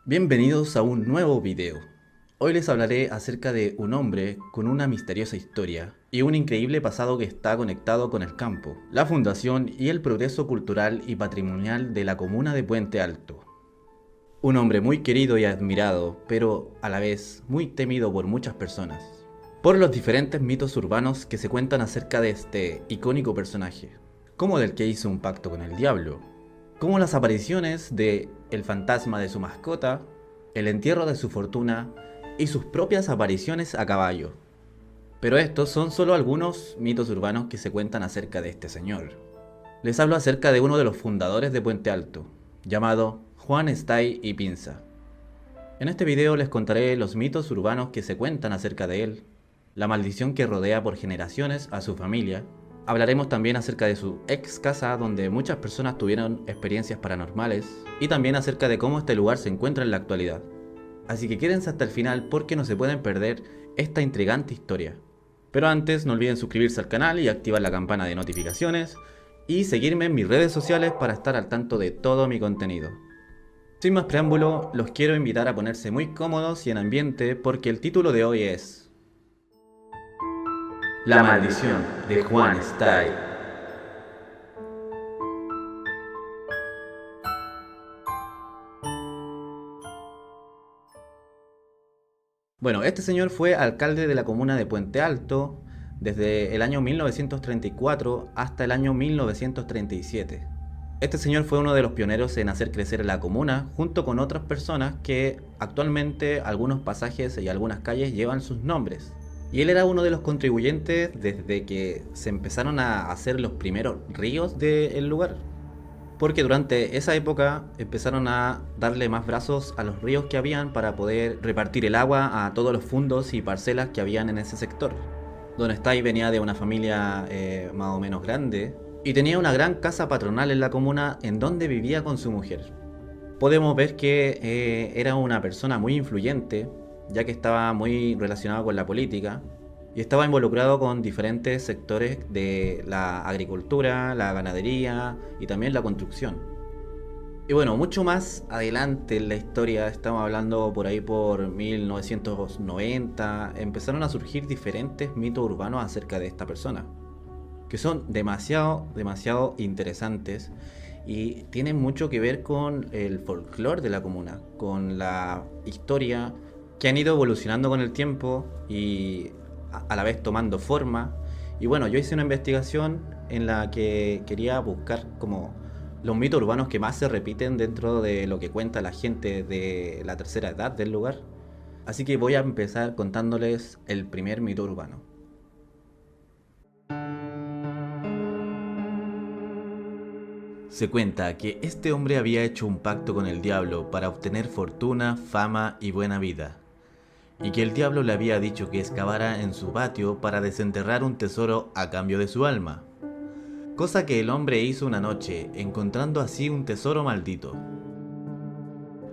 Bienvenidos a un nuevo video. Hoy les hablaré acerca de un hombre con una misteriosa historia y un increíble pasado que está conectado con el campo, la fundación y el progreso cultural y patrimonial de la comuna de Puente Alto. Un hombre muy querido y admirado, pero a la vez muy temido por muchas personas, por los diferentes mitos urbanos que se cuentan acerca de este icónico personaje, como del que hizo un pacto con el diablo, como las apariciones de el fantasma de su mascota, el entierro de su fortuna y sus propias apariciones a caballo. Pero estos son solo algunos mitos urbanos que se cuentan acerca de este señor. Les hablo acerca de uno de los fundadores de Puente Alto, llamado Juan Stay y Pinza. En este video les contaré los mitos urbanos que se cuentan acerca de él, la maldición que rodea por generaciones a su familia. Hablaremos también acerca de su ex casa donde muchas personas tuvieron experiencias paranormales y también acerca de cómo este lugar se encuentra en la actualidad. Así que quédense hasta el final porque no se pueden perder esta intrigante historia. Pero antes no olviden suscribirse al canal y activar la campana de notificaciones y seguirme en mis redes sociales para estar al tanto de todo mi contenido. Sin más preámbulo, los quiero invitar a ponerse muy cómodos y en ambiente porque el título de hoy es La maldición de Juan Stay. Bueno, este señor fue alcalde de la comuna de Puente Alto desde el año 1934 hasta el año 1937. Este señor fue uno de los pioneros en hacer crecer la comuna junto con otras personas que actualmente algunos pasajes y algunas calles llevan sus nombres. Y él era uno de los contribuyentes desde que se empezaron a hacer los primeros ríos del lugar. Porque durante esa época empezaron a darle más brazos a los ríos que habían para poder repartir el agua a todos los fundos y parcelas que habían en ese sector. Don Stay venía de una familia más o menos grande y tenía una gran casa patronal en la comuna en donde vivía con su mujer. Podemos ver que era una persona muy influyente, ya que estaba muy relacionado con la política y estaba involucrado con diferentes sectores de la agricultura, la ganadería y también la construcción. Y bueno, mucho más adelante en la historia, estamos hablando por ahí por 1990, empezaron a surgir diferentes mitos urbanos acerca de esta persona, que son demasiado interesantes y tienen mucho que ver con el folclore de la comuna, con la historia que han ido evolucionando con el tiempo y a la vez tomando forma. Y bueno, yo hice una investigación en la que quería buscar como los mitos urbanos que más se repiten dentro de lo que cuenta la gente de la tercera edad del lugar. Así que voy a empezar contándoles el primer mito urbano. Se cuenta que este hombre había hecho un pacto con el diablo para obtener fortuna, fama y buena vida, y que el diablo le había dicho que excavara en su patio para desenterrar un tesoro a cambio de su alma. Cosa que el hombre hizo una noche, encontrando así un tesoro maldito.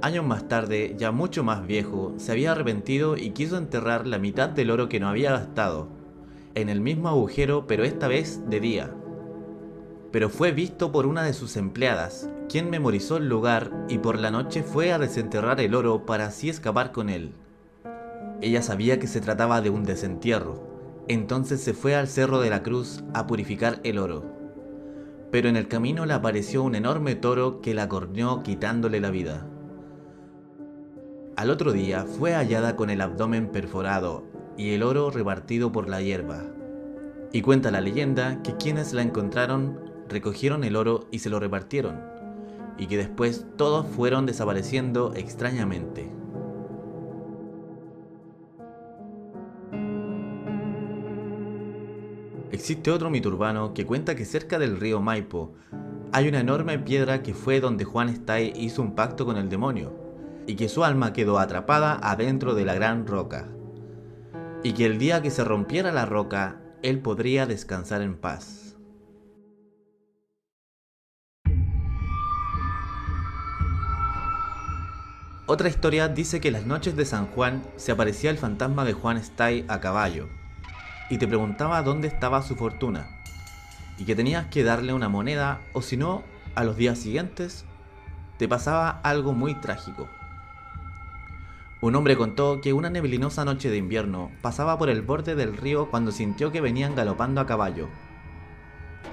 Años más tarde, ya mucho más viejo, se había arrepentido y quiso enterrar la mitad del oro que no había gastado, en el mismo agujero pero esta vez de día. Pero fue visto por una de sus empleadas, quien memorizó el lugar y por la noche fue a desenterrar el oro para así escapar con él. Ella sabía que se trataba de un desentierro, entonces se fue al Cerro de la Cruz a purificar el oro. Pero en el camino le apareció un enorme toro que la corneó quitándole la vida. Al otro día fue hallada con el abdomen perforado y el oro repartido por la hierba. Y cuenta la leyenda que quienes la encontraron recogieron el oro y se lo repartieron, y que después todos fueron desapareciendo extrañamente. Existe otro mito urbano que cuenta que cerca del río Maipo hay una enorme piedra que fue donde Juan Stay hizo un pacto con el demonio, y que su alma quedó atrapada adentro de la gran roca, y que el día que se rompiera la roca, él podría descansar en paz. Otra historia dice que las noches de San Juan se aparecía el fantasma de Juan Stay a caballo y te preguntaba dónde estaba su fortuna y que tenías que darle una moneda o si no, a los días siguientes te pasaba algo muy trágico. Un hombre contó que una neblinosa noche de invierno pasaba por el borde del río cuando sintió que venían galopando a caballo.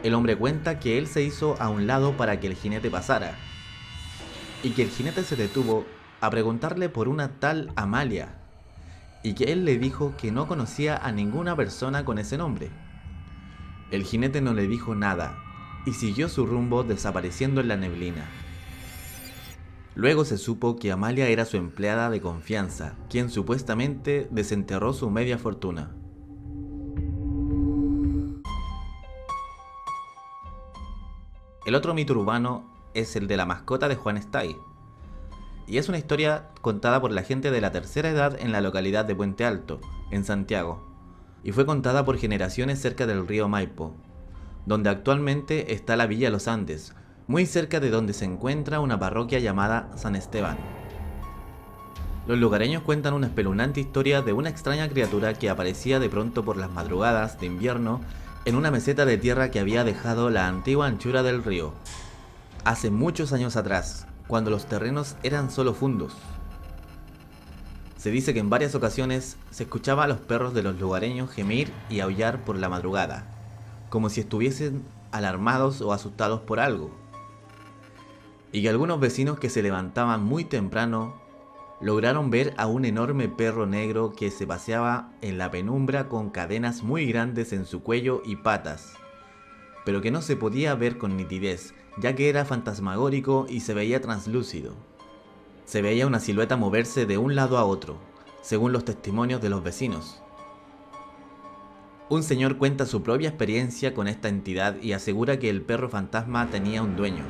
El hombre cuenta que él se hizo a un lado para que el jinete pasara, y que el jinete se detuvo a preguntarle por una tal Amalia, y que él le dijo que no conocía a ninguna persona con ese nombre. El jinete no le dijo nada, y siguió su rumbo desapareciendo en la neblina. Luego se supo que Amalia era su empleada de confianza, quien supuestamente desenterró su media fortuna. El otro mito urbano es el de la mascota de Juan Stay, y es una historia contada por la gente de la tercera edad en la localidad de Puente Alto, en Santiago, y fue contada por generaciones cerca del río Maipo, donde actualmente está la Villa Los Andes, muy cerca de donde se encuentra una parroquia llamada San Esteban. Los lugareños cuentan una espeluznante historia de una extraña criatura que aparecía de pronto por las madrugadas de invierno en una meseta de tierra que había dejado la antigua anchura del río, hace muchos años atrás, cuando los terrenos eran solo fundos. Se dice que en varias ocasiones se escuchaba a los perros de los lugareños gemir y aullar por la madrugada, como si estuviesen alarmados o asustados por algo, y que algunos vecinos que se levantaban muy temprano lograron ver a un enorme perro negro que se paseaba en la penumbra con cadenas muy grandes en su cuello y patas, pero que no se podía ver con nitidez, ya que era fantasmagórico y se veía translúcido. Se veía una silueta moverse de un lado a otro, según los testimonios de los vecinos. Un señor cuenta su propia experiencia con esta entidad y asegura que el perro fantasma tenía un dueño.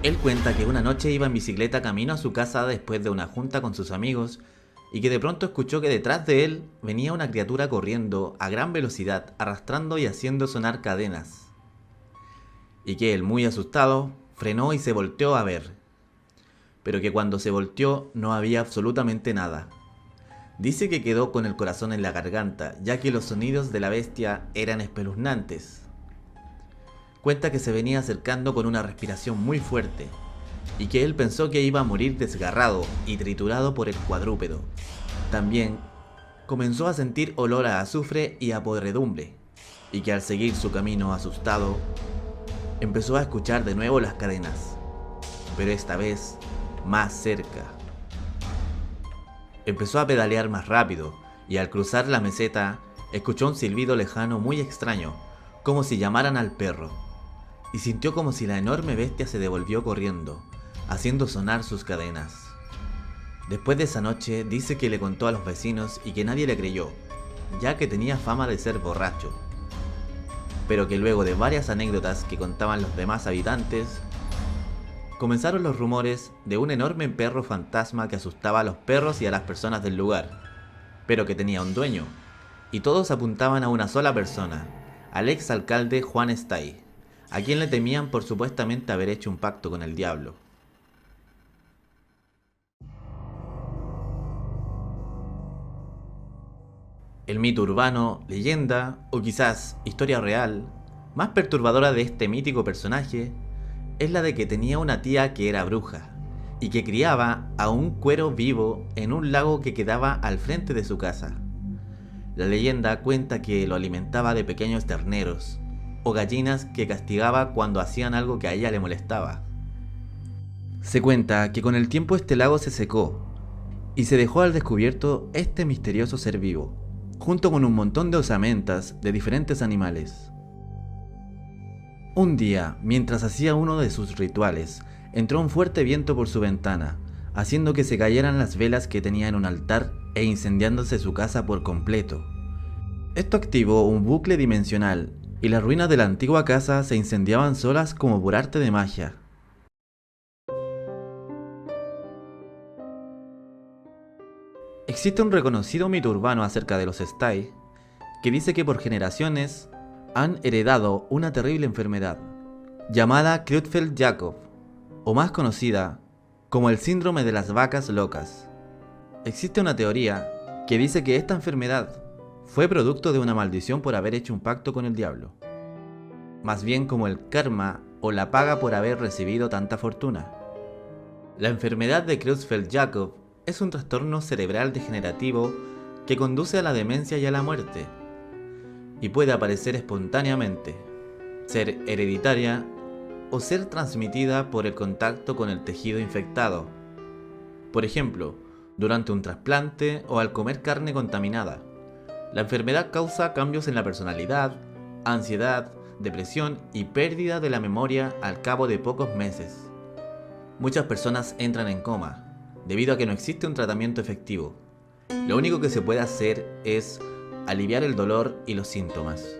Él cuenta que una noche iba en bicicleta camino a su casa después de una junta con sus amigos y que de pronto escuchó que detrás de él venía una criatura corriendo a gran velocidad, arrastrando y haciendo sonar cadenas. Y que él, muy asustado, frenó y se volteó a ver. Pero que cuando se volteó no había absolutamente nada. Dice que quedó con el corazón en la garganta, ya que los sonidos de la bestia eran espeluznantes. Cuenta que se venía acercando con una respiración muy fuerte, y que él pensó que iba a morir desgarrado y triturado por el cuadrúpedo. También comenzó a sentir olor a azufre y a podredumbre, y que al seguir su camino asustado, empezó a escuchar de nuevo las cadenas, pero esta vez más cerca. Empezó a pedalear más rápido, y al cruzar la meseta, escuchó un silbido lejano muy extraño, como si llamaran al perro, y sintió como si la enorme bestia se devolvió corriendo, haciendo sonar sus cadenas. Después de esa noche, dice que le contó a los vecinos y que nadie le creyó, ya que tenía fama de ser borracho. Pero que luego de varias anécdotas que contaban los demás habitantes, comenzaron los rumores de un enorme perro fantasma que asustaba a los perros y a las personas del lugar, pero que tenía un dueño, y todos apuntaban a una sola persona, al ex alcalde Juan Stay, a quien le temían por supuestamente haber hecho un pacto con el diablo. El mito urbano, leyenda o quizás historia real más perturbadora de este mítico personaje es la de que tenía una tía que era bruja y que criaba a un cuero vivo en un lago que quedaba al frente de su casa. La leyenda cuenta que lo alimentaba de pequeños terneros o gallinas que castigaba cuando hacían algo que a ella le molestaba. Se cuenta que con el tiempo este lago se secó y se dejó al descubierto este misterioso ser vivo, junto con un montón de osamentas de diferentes animales. Un día, mientras hacía uno de sus rituales, entró un fuerte viento por su ventana, haciendo que se cayeran las velas que tenía en un altar e incendiándose su casa por completo. Esto activó un bucle dimensional y las ruinas de la antigua casa se incendiaban solas como por arte de magia. Existe un reconocido mito urbano acerca de los Stay que dice que por generaciones han heredado una terrible enfermedad llamada Creutzfeldt-Jakob, o más conocida como el síndrome de las vacas locas. Existe una teoría que dice que esta enfermedad fue producto de una maldición por haber hecho un pacto con el diablo, más bien como el karma o la paga por haber recibido tanta fortuna. La enfermedad de Creutzfeldt-Jakob es un trastorno cerebral degenerativo que conduce a la demencia y a la muerte, y puede aparecer espontáneamente, ser hereditaria o ser transmitida por el contacto con el tejido infectado. Por ejemplo, durante un trasplante o al comer carne contaminada. La enfermedad causa cambios en la personalidad, ansiedad, depresión y pérdida de la memoria al cabo de pocos meses. Muchas personas entran en coma, debido a que no existe un tratamiento efectivo. Lo único que se puede hacer es aliviar el dolor y los síntomas.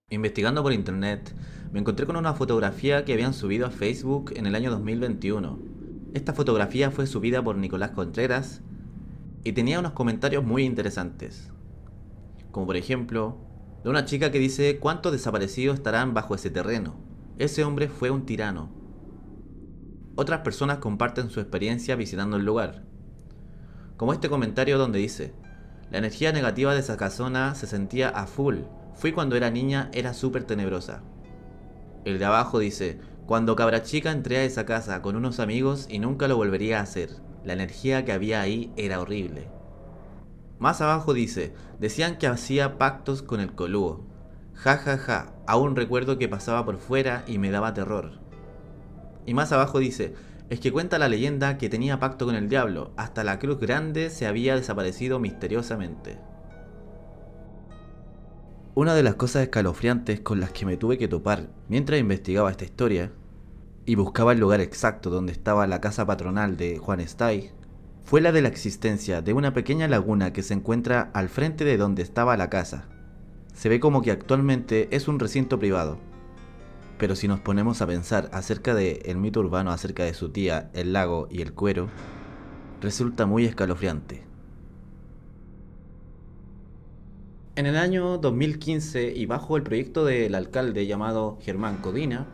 Investigando por internet, me encontré con una fotografía que habían subido a Facebook en el año 2021. Esta fotografía fue subida por Nicolás Contreras y tenía unos comentarios muy interesantes. Como por ejemplo, de una chica que dice: ¿cuántos desaparecidos estarán bajo ese terreno? Ese hombre fue un tirano. Otras personas comparten su experiencia visitando el lugar. Como este comentario donde dice: la energía negativa de esa casona se sentía a full. Fui cuando era niña, era súper tenebrosa. El de abajo dice: cuando cabra chica entré a esa casa con unos amigos y nunca lo volvería a hacer. La energía que había ahí era horrible. Más abajo dice: decían que hacía pactos con el Colúo. Ja ja ja, aún recuerdo que pasaba por fuera y me daba terror. Y más abajo dice: es que cuenta la leyenda que tenía pacto con el diablo, hasta la cruz grande se había desaparecido misteriosamente. Una de las cosas escalofriantes con las que me tuve que topar mientras investigaba esta historia y buscaba el lugar exacto donde estaba la casa patronal de Juan Stay fue la de la existencia de una pequeña laguna que se encuentra al frente de donde estaba la casa. Se ve como que actualmente es un recinto privado, pero si nos ponemos a pensar acerca del mito urbano acerca de su tía, el lago y el cuero, resulta muy escalofriante. En el año 2015 y bajo el proyecto del alcalde llamado Germán Codina,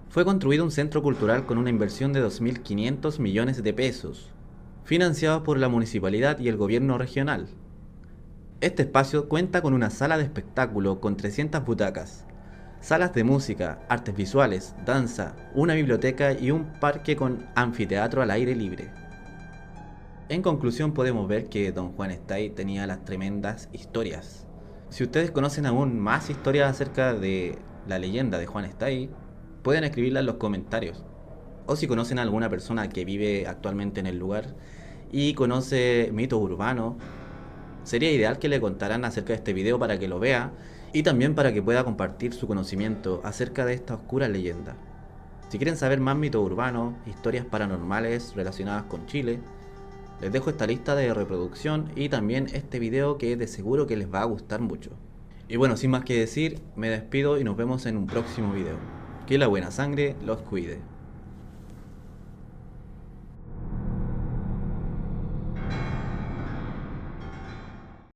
fue construido un centro cultural con una inversión de 2.500 millones de pesos, financiado por la municipalidad y el gobierno regional. Este espacio cuenta con una sala de espectáculo con 300 butacas, salas de música, artes visuales, danza, una biblioteca y un parque con anfiteatro al aire libre. En conclusión, podemos ver que Don Juan Stay tenía las tremendas historias. Si ustedes conocen aún más historias acerca de la leyenda de Juan Stay, pueden escribirla en los comentarios. O si conocen a alguna persona que vive actualmente en el lugar y conoce mitos urbanos, sería ideal que le contaran acerca de este video para que lo vea y también para que pueda compartir su conocimiento acerca de esta oscura leyenda. Si quieren saber más mitos urbanos, historias paranormales relacionadas con Chile, les dejo esta lista de reproducción y también este video que de seguro que les va a gustar mucho. Y bueno, sin más que decir, me despido y nos vemos en un próximo video. Que la buena sangre los cuide.